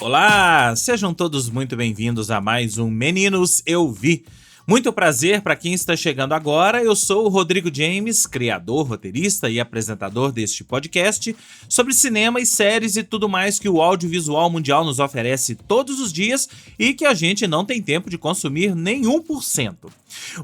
Olá, sejam todos muito bem-vindos a mais um Meninos Eu Vi. Muito prazer para quem está chegando agora, eu sou o Rodrigo James, criador, roteirista e apresentador deste podcast sobre cinema e séries e tudo mais que o audiovisual mundial nos oferece todos os dias e que a gente não tem tempo de consumir nem 1%.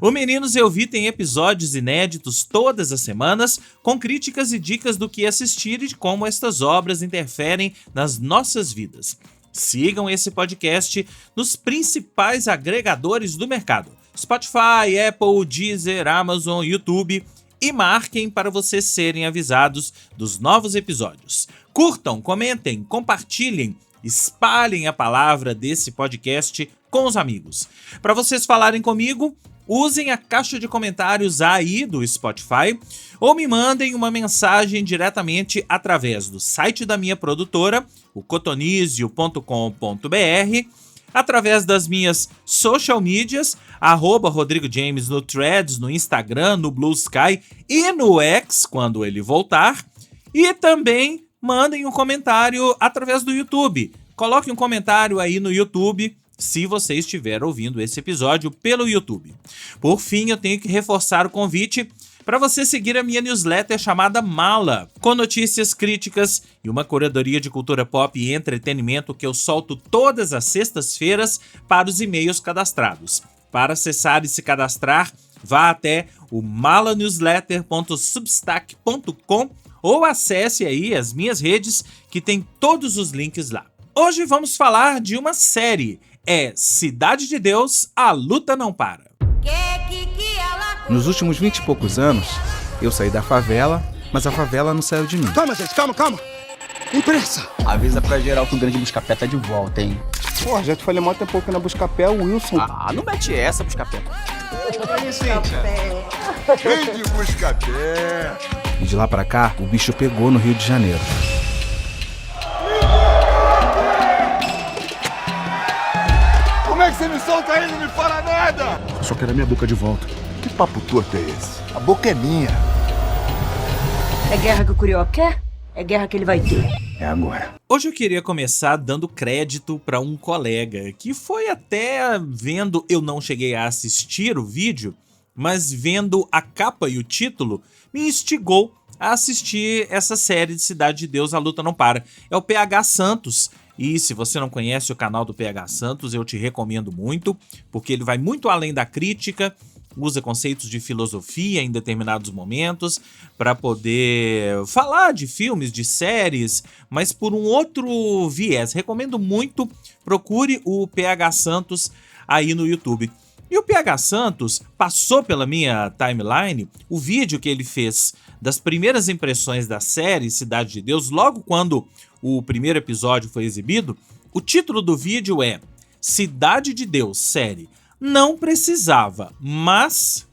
O Meninos Eu Vi tem episódios inéditos todas as semanas, com críticas e dicas do que assistir e de como estas obras interferem nas nossas vidas. Sigam esse podcast nos principais agregadores do mercado: Spotify, Apple, Deezer, Amazon, YouTube, e marquem para vocês serem avisados dos novos episódios. Curtam, comentem, compartilhem, espalhem a palavra desse podcast com os amigos. Para vocês falarem comigo, usem a caixa de comentários aí do Spotify ou me mandem uma mensagem diretamente através do site da minha produtora, o cotonizio.com.br, através das minhas social medias, @Rodrigo James no Threads, no Instagram, no Blue Sky e no X, quando ele voltar. E também mandem um comentário através do YouTube. Coloque um comentário aí no YouTube se você estiver ouvindo esse episódio pelo YouTube. Por fim, eu tenho que reforçar o convite para você seguir a minha newsletter chamada Mala, com notícias, críticas e uma curadoria de cultura pop e entretenimento que eu solto todas as sextas-feiras para os e-mails cadastrados. Para acessar e se cadastrar, vá até o malanewsletter.substack.com ou acesse aí as minhas redes que tem todos os links lá. Hoje vamos falar de uma série. É Cidade de Deus, A Luta Não Para. Nos últimos 20 e poucos anos, eu saí da favela, mas a favela não saiu de mim. Calma, gente, calma. Imprensa! Avisa pra geral que o grande Buscapé tá de volta, hein? Pô, já te falei mó tempo que na Buscapé, o Wilson. Ah, não mete essa, Buscapé. Vem de Buscapé. E de lá pra cá, o bicho pegou no Rio de Janeiro. Como é que você me solta aí e não me fala nada? Eu só quero a minha boca de volta. Que papo torto é esse? A boca é minha. É guerra que o Curió quer? É guerra que ele vai ter. É agora. Hoje eu queria começar dando crédito para um colega que foi até vendo, eu não cheguei a assistir o vídeo, mas vendo a capa e o título, me instigou a assistir essa série de Cidade de Deus, A Luta Não Para. É o PH Santos. E se você não conhece o canal do PH Santos, eu te recomendo muito, porque ele vai muito além da crítica, usa conceitos de filosofia em determinados momentos para poder falar de filmes, de séries, mas por um outro viés. Recomendo muito, procure o PH Santos aí no YouTube. E o PH Santos passou pela minha timeline o vídeo que ele fez das primeiras impressões da série Cidade de Deus, logo quando o primeiro episódio foi exibido. O título do vídeo é Cidade de Deus, série. Não precisava, mas...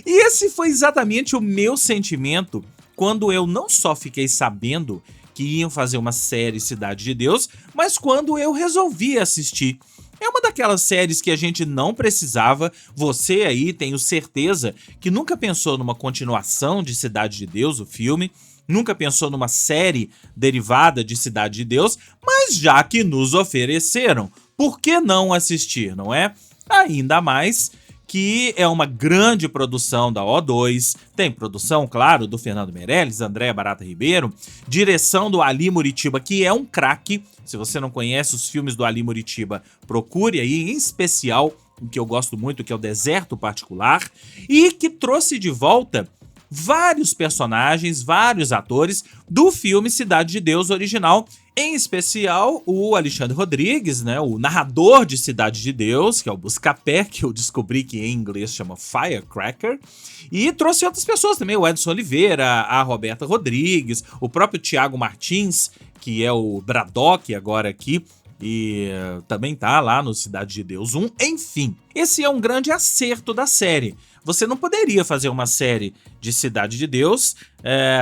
E esse foi exatamente o meu sentimento quando eu não só fiquei sabendo que iam fazer uma série Cidade de Deus, mas quando eu resolvi assistir. É uma daquelas séries que a gente não precisava. Você aí, tenho certeza, que nunca pensou numa continuação de Cidade de Deus, o filme, nunca pensou numa série derivada de Cidade de Deus, mas já que nos ofereceram, por que não assistir, não é? Ainda mais que é uma grande produção da O2, tem produção, claro, do Fernando Meirelles, Andréa Barata Ribeiro, direção do Ali Muritiba, que é um craque. Se você não conhece os filmes do Ali Muritiba, procure aí, em especial o que eu gosto muito, que é o Deserto Particular, e que trouxe de volta vários personagens, vários atores do filme Cidade de Deus original, em especial o Alexandre Rodrigues, né, o narrador de Cidade de Deus, que é o Buscapé, que eu descobri que em inglês chama Firecracker, e trouxe outras pessoas também, o Edson Oliveira, a Roberta Rodrigues, o próprio Thiago Martins, que é o Braddock agora aqui, e também tá lá no Cidade de Deus 1. Enfim, esse é um grande acerto da série. Você não poderia fazer uma série de Cidade de Deus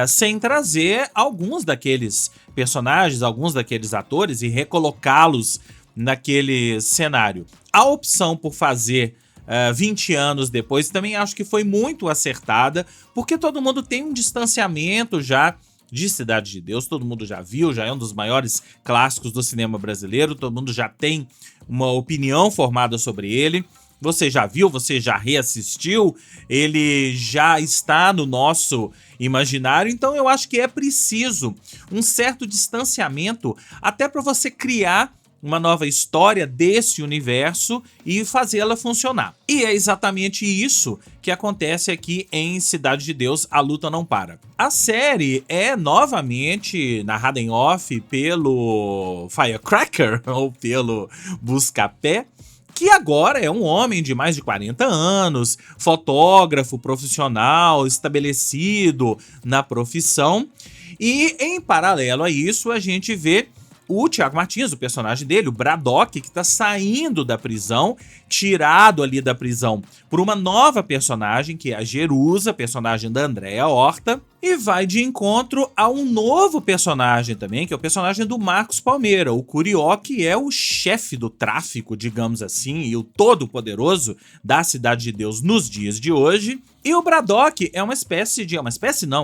sem trazer alguns daqueles personagens, alguns daqueles atores e recolocá-los naquele cenário. A opção por fazer 20 anos depois também acho que foi muito acertada, porque todo mundo tem um distanciamento já de Cidade de Deus, todo mundo já viu, já é um dos maiores clássicos do cinema brasileiro, todo mundo já tem uma opinião formada sobre ele. Você já viu, você já reassistiu, ele já está no nosso imaginário, então eu acho que é preciso um certo distanciamento até para você criar uma nova história desse universo e fazê-la funcionar. E é exatamente isso que acontece aqui em Cidade de Deus, A Luta Não Para. A série é novamente narrada em off pelo Firecracker, ou pelo Buscapé, que agora é um homem de mais de 40 anos, fotógrafo profissional, estabelecido na profissão. E em paralelo a isso, a gente vê o Thiago Martins, o personagem dele, o Braddock, que está saindo da prisão, tirado ali da prisão por uma nova personagem, que é a Jerusa, personagem da Andréa Horta, e vai de encontro a um novo personagem também, que é o personagem do Marcos Palmeira, o Curió, que é o chefe do tráfico, digamos assim, e o todo-poderoso da Cidade de Deus nos dias de hoje. E o Braddock é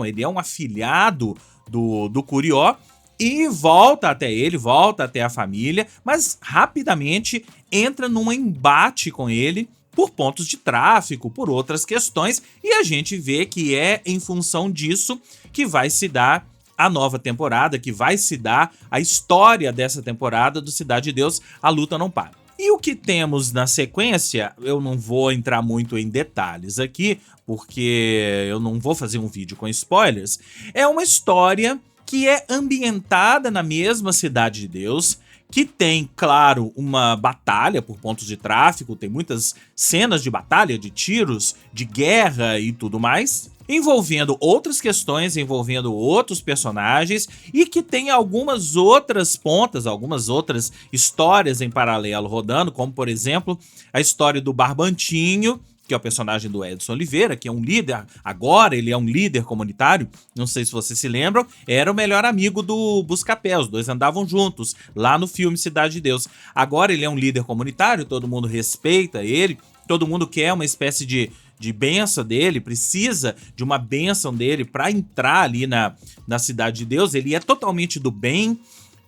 ele é um afilhado do Curió, e volta até a família, mas rapidamente entra num embate com ele por pontos de tráfico, por outras questões, e a gente vê que é em função disso que vai se dar a nova temporada, que vai se dar a história dessa temporada do Cidade de Deus, A Luta Não Para. E o que temos na sequência, eu não vou entrar muito em detalhes aqui, porque eu não vou fazer um vídeo com spoilers, é uma história que é ambientada na mesma Cidade de Deus, que tem, claro, uma batalha por pontos de tráfico, tem muitas cenas de batalha, de tiros, de guerra e tudo mais, envolvendo outras questões, envolvendo outros personagens, e que tem algumas outras pontas, algumas outras histórias em paralelo rodando, como, por exemplo, a história do Barbantinho, que é o personagem do Edson Oliveira, que é um líder, agora ele é um líder comunitário, não sei se vocês se lembram, era o melhor amigo do Buscapé, os dois andavam juntos, lá no filme Cidade de Deus. Agora ele é um líder comunitário, todo mundo respeita ele, todo mundo quer uma espécie de bênção dele, precisa de uma bênção dele para entrar ali na Cidade de Deus, ele é totalmente do bem.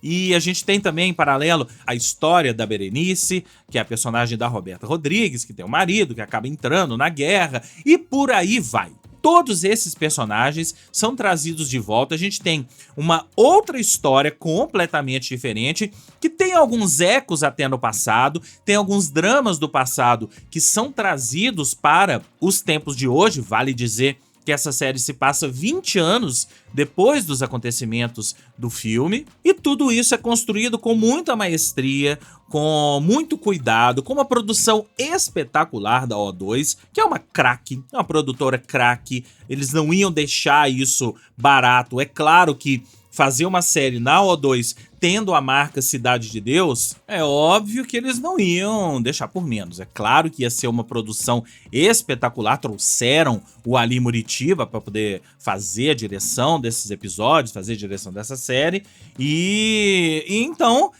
E a gente tem também, em paralelo, a história da Berenice, que é a personagem da Roberta Rodrigues, que tem um marido que acaba entrando na guerra, e por aí vai. Todos esses personagens são trazidos de volta, a gente tem uma outra história completamente diferente, que tem alguns ecos até no passado, tem alguns dramas do passado que são trazidos para os tempos de hoje, vale dizer que essa série se passa 20 anos depois dos acontecimentos do filme, e tudo isso é construído com muita maestria, com muito cuidado, com uma produção espetacular da O2, que é uma craque, é uma produtora craque, eles não iam deixar isso barato. É claro que fazer uma série na O2 tendo a marca Cidade de Deus, é óbvio que eles não iam deixar por menos. É claro que ia ser uma produção espetacular, trouxeram o Ali Muritiba para poder fazer a direção desses episódios, fazer a direção dessa série, e então,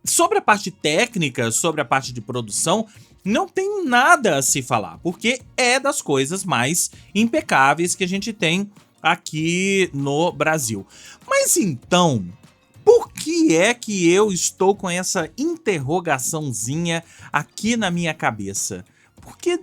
sobre a parte técnica, sobre a parte de produção, não tem nada a se falar, porque é das coisas mais impecáveis que a gente tem aqui no Brasil. Mas então, por que é que eu estou com essa interrogaçãozinha aqui na minha cabeça? Porque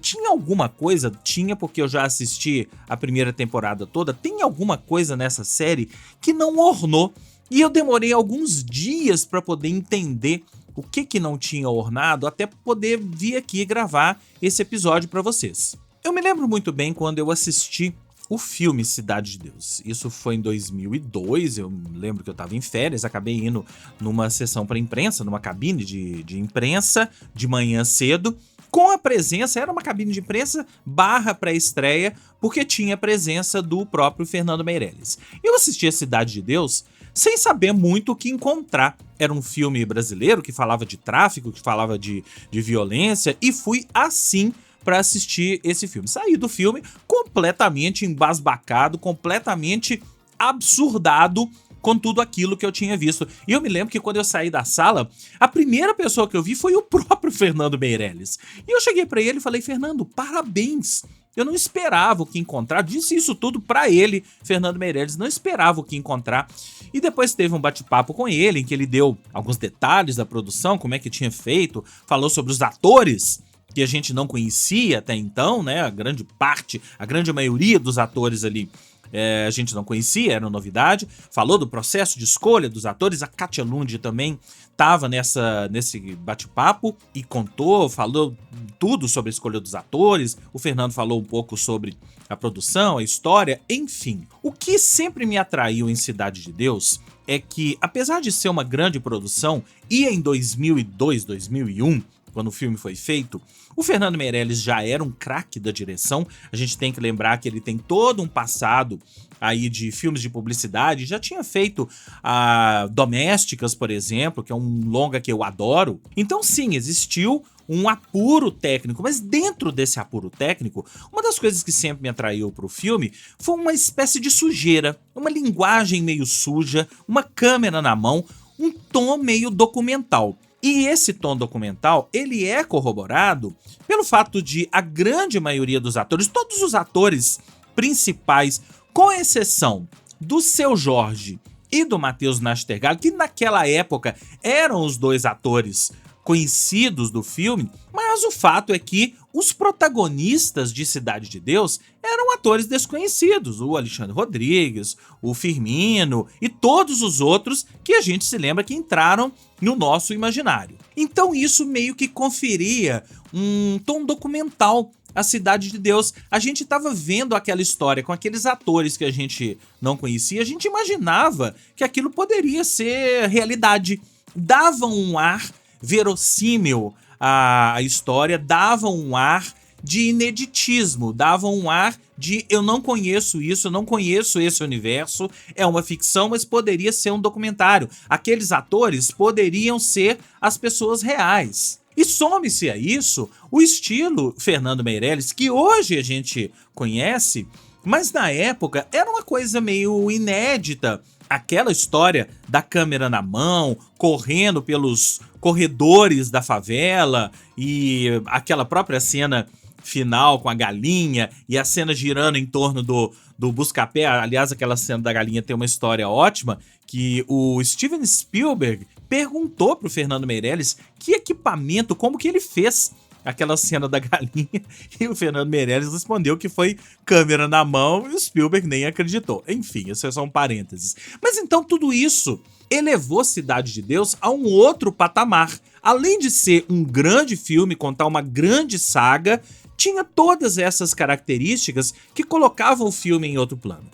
tinha alguma coisa, porque eu já assisti a primeira temporada toda, tem alguma coisa nessa série que não ornou. E eu demorei alguns dias para poder entender o que não tinha ornado, até poder vir aqui gravar esse episódio para vocês. Eu me lembro muito bem quando eu assisti o filme Cidade de Deus. Isso foi em 2002, eu lembro que eu estava em férias, acabei indo numa sessão para imprensa, numa cabine de imprensa, de manhã cedo, com a presença, era uma cabine de imprensa / pré-estreia, porque tinha a presença do próprio Fernando Meirelles. Eu assisti a Cidade de Deus sem saber muito o que encontrar. Era um filme brasileiro que falava de tráfico, que falava de violência, e fui assim para assistir esse filme. Saí do filme completamente embasbacado, completamente absurdado com tudo aquilo que eu tinha visto. E eu me lembro que quando eu saí da sala, a primeira pessoa que eu vi foi o próprio Fernando Meirelles. E eu cheguei para ele e falei: Fernando, parabéns! Eu não esperava o que encontrar, disse isso tudo pra ele, Fernando Meirelles, não esperava o que encontrar. E depois teve um bate-papo com ele, em que ele deu alguns detalhes da produção, como é que tinha feito, falou sobre os atores que a gente não conhecia até então, né? A grande maioria dos atores ali a gente não conhecia, era novidade. Falou do processo de escolha dos atores, a Katia Lund também estava nesse bate-papo e falou tudo sobre a escolha dos atores. O Fernando falou um pouco sobre a produção, a história, enfim. O que sempre me atraiu em Cidade de Deus é que, apesar de ser uma grande produção, e em 2002, 2001, quando o filme foi feito, o Fernando Meirelles já era um craque da direção. A gente tem que lembrar que ele tem todo um passado aí de filmes de publicidade, já tinha feito Domésticas, por exemplo, que é um longa que eu adoro. Então sim, existiu um apuro técnico, mas dentro desse apuro técnico, uma das coisas que sempre me atraiu para o filme foi uma espécie de sujeira, uma linguagem meio suja, uma câmera na mão, um tom meio documental. E esse tom documental, ele é corroborado pelo fato de a grande maioria dos atores, todos os atores principais, com exceção do Seu Jorge e do Matheus Nastergalli, que naquela época eram os dois atores conhecidos do filme, mas o fato é que os protagonistas de Cidade de Deus eram atores desconhecidos, o Alexandre Rodrigues, o Firmino e todos os outros que a gente se lembra que entraram no nosso imaginário. Então isso meio que conferia um tom documental à Cidade de Deus. A gente estava vendo aquela história com aqueles atores que a gente não conhecia, a gente imaginava que aquilo poderia ser realidade. Dava um ar verossímil a história, dava um ar de ineditismo, dava um ar de eu não conheço isso, eu não conheço esse universo, é uma ficção, mas poderia ser um documentário. Aqueles atores poderiam ser as pessoas reais. E some-se a isso o estilo Fernando Meirelles, que hoje a gente conhece, mas na época era uma coisa meio inédita. Aquela história da câmera na mão, correndo pelos corredores da favela e aquela própria cena final com a galinha e a cena girando em torno do Buscapé. Aliás, aquela cena da galinha tem uma história ótima, que o Steven Spielberg perguntou pro Fernando Meirelles que equipamento, como que ele fez aquela cena da galinha, e o Fernando Meirelles respondeu que foi câmera na mão e o Spielberg nem acreditou. Enfim, isso é só um parênteses. Mas então tudo isso elevou Cidade de Deus a um outro patamar. Além de ser um grande filme, contar uma grande saga, tinha todas essas características que colocavam o filme em outro plano.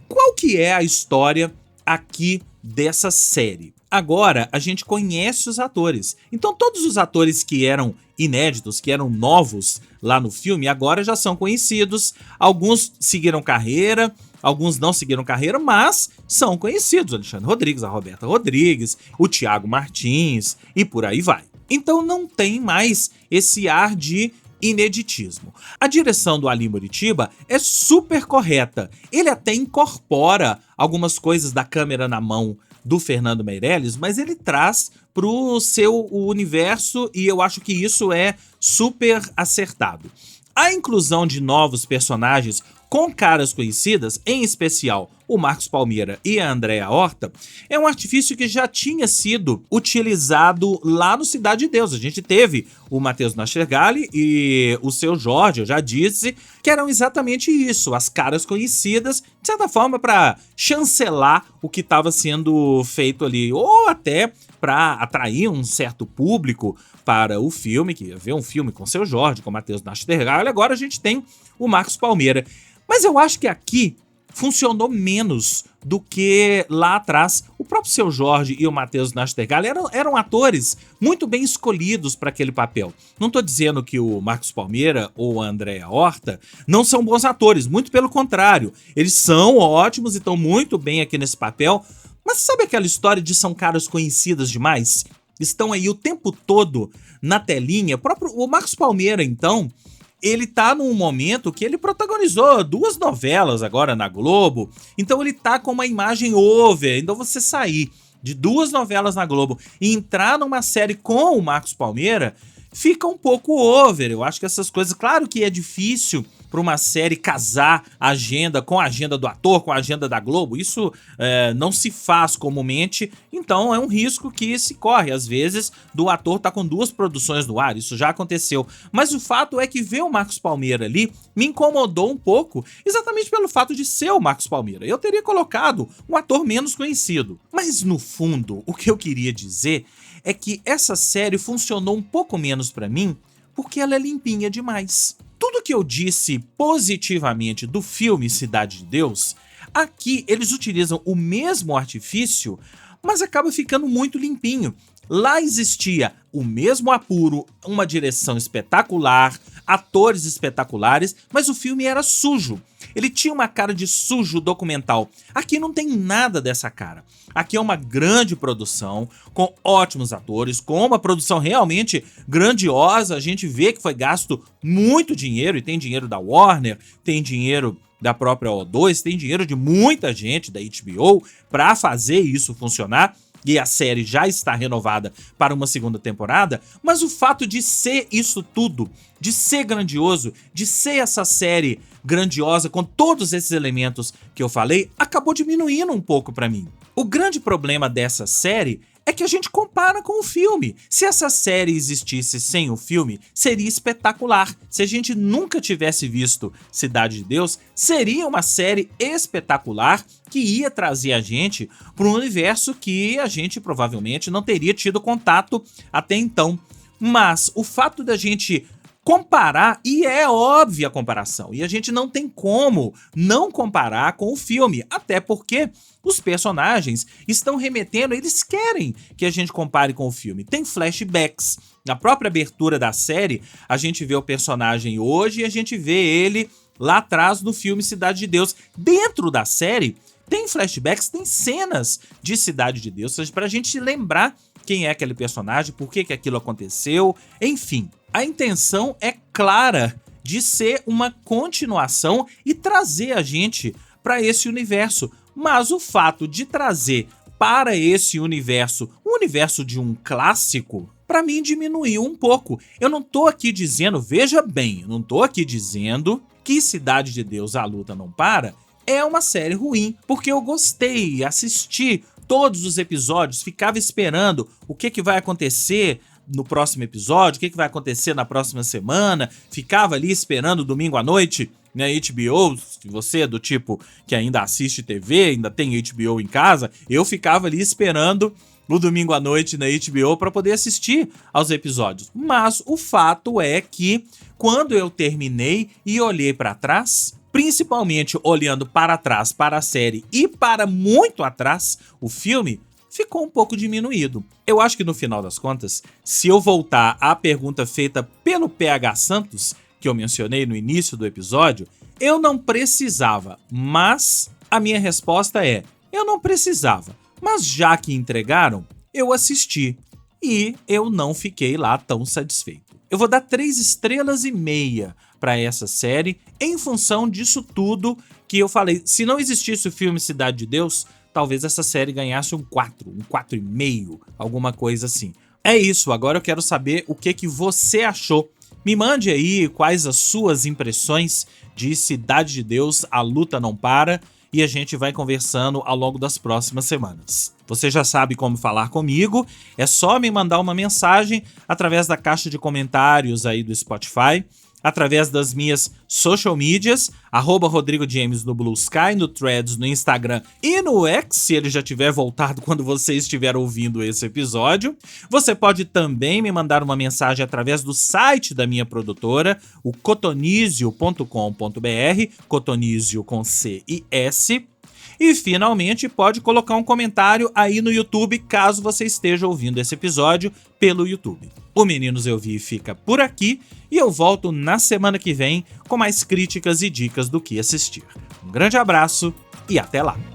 Qual que é a história aqui dessa série? Agora a gente conhece os atores. Então todos os atores que eram inéditos, que eram novos lá no filme, agora já são conhecidos. Alguns seguiram carreira, alguns não seguiram carreira, mas são conhecidos. O Alexandre Rodrigues, a Roberta Rodrigues, o Thiago Martins e por aí vai. Então não tem mais esse ar de ineditismo. A direção do Ali Muritiba é super correta. Ele até incorpora algumas coisas da câmera na mão do Fernando Meirelles, mas ele traz pro seu universo e eu acho que isso é super acertado. A inclusão de novos personagens com caras conhecidas, em especial o Marcos Palmeira e a Andréa Horta, é um artifício que já tinha sido utilizado lá no Cidade de Deus. A gente teve o Matheus Nastergalli e o Seu Jorge, eu já disse, que eram exatamente isso, as caras conhecidas, de certa forma para chancelar o que estava sendo feito ali, ou até para atrair um certo público para o filme, que ia ver um filme com Seu Jorge, com o Matheus Nastergalli. Agora a gente tem o Marcos Palmeira. Mas eu acho que aqui funcionou menos do que lá atrás. O próprio Seu Jorge e o Matheus Nastergalli eram atores muito bem escolhidos para aquele papel. Não estou dizendo que o Marcos Palmeira ou a Andréa Horta não são bons atores, muito pelo contrário. Eles são ótimos e estão muito bem aqui nesse papel. Mas sabe aquela história de são caras conhecidas demais? Estão aí o tempo todo na telinha. O Marcos Palmeira, então, ele tá num momento que ele protagonizou 2 novelas agora na Globo, então ele tá com uma imagem over. Então você sair de 2 novelas na Globo e entrar numa série com o Marcos Palmeira fica um pouco over. Eu acho que essas coisas, claro que é difícil para uma série casar a agenda com a agenda do ator, com a agenda da Globo. Isso não se faz comumente, então é um risco que se corre. Às vezes, do ator tá com 2 produções no ar, isso já aconteceu. Mas o fato é que ver o Marcos Palmeira ali me incomodou um pouco, exatamente pelo fato de ser o Marcos Palmeira. Eu teria colocado um ator menos conhecido. Mas no fundo, o que eu queria dizer é que essa série funcionou um pouco menos pra mim porque ela é limpinha demais. Tudo que eu disse positivamente do filme Cidade de Deus, aqui eles utilizam o mesmo artifício, mas acaba ficando muito limpinho. Lá existia o mesmo apuro, uma direção espetacular, atores espetaculares, mas o filme era sujo. Ele tinha uma cara de sujo documental. Aqui não tem nada dessa cara. Aqui é uma grande produção, com ótimos atores, com uma produção realmente grandiosa. A gente vê que foi gasto muito dinheiro, e tem dinheiro da Warner, tem dinheiro da própria O2, tem dinheiro de muita gente da HBO para fazer isso funcionar. E a série já está renovada para uma segunda temporada, mas o fato de ser isso tudo, de ser grandioso, de ser essa série grandiosa com todos esses elementos que eu falei, acabou diminuindo um pouco para mim. O grande problema dessa série é que a gente compara com o filme. Se essa série existisse sem o filme, seria espetacular. Se a gente nunca tivesse visto Cidade de Deus, seria uma série espetacular que ia trazer a gente para um universo que a gente provavelmente não teria tido contato até então. Mas o fato da gente comparar, e é óbvia a comparação, e a gente não tem como não comparar com o filme, até porque os personagens estão remetendo, eles querem que a gente compare com o filme. Tem flashbacks. Na própria abertura da série, a gente vê o personagem hoje e a gente vê ele lá atrás no filme Cidade de Deus. Dentro da série, tem flashbacks, tem cenas de Cidade de Deus, pra gente lembrar quem é aquele personagem, por que aquilo aconteceu, enfim. A intenção é clara de ser uma continuação e trazer a gente para esse universo. Mas o fato de trazer para esse universo, o universo de um clássico, para mim diminuiu um pouco. Eu não tô aqui dizendo, veja bem, eu não tô aqui dizendo que Cidade de Deus, A Luta Não Para é uma série ruim, porque eu gostei, assisti todos os episódios, ficava esperando o que vai acontecer no próximo episódio, o que vai acontecer na próxima semana, ficava ali esperando domingo à noite na HBO. Se você é do tipo que ainda assiste TV, ainda tem HBO em casa, eu ficava ali esperando no domingo à noite na HBO para poder assistir aos episódios. Mas o fato é que quando eu terminei e olhei para trás, principalmente olhando para trás para a série e para muito atrás o filme, ficou um pouco diminuído. Eu acho que no final das contas, se eu voltar à pergunta feita pelo PH Santos, que eu mencionei no início do episódio, eu não precisava, mas a minha resposta é, eu não precisava, mas já que entregaram, eu assisti e eu não fiquei lá tão satisfeito. Eu vou dar 3,5 estrelas para essa série, em função disso tudo que eu falei. Se não existisse o filme Cidade de Deus, talvez essa série ganhasse um 4, um 4,5, alguma coisa assim. É isso, agora eu quero saber o que você achou. Me mande aí quais as suas impressões de Cidade de Deus, A Luta Não Para, e a gente vai conversando ao longo das próximas semanas. Você já sabe como falar comigo, é só me mandar uma mensagem através da caixa de comentários aí do Spotify, através das minhas social medias, @Rodrigo James no Blue Sky, no Threads, no Instagram e no X, se ele já tiver voltado quando você estiver ouvindo esse episódio. Você pode também me mandar uma mensagem através do site da minha produtora, o cotonizio.com.br, cotonizio com C e S. E, finalmente, pode colocar um comentário aí no YouTube, caso você esteja ouvindo esse episódio pelo YouTube. O Meninos Eu Vi fica por aqui e eu volto na semana que vem com mais críticas e dicas do que assistir. Um grande abraço e até lá!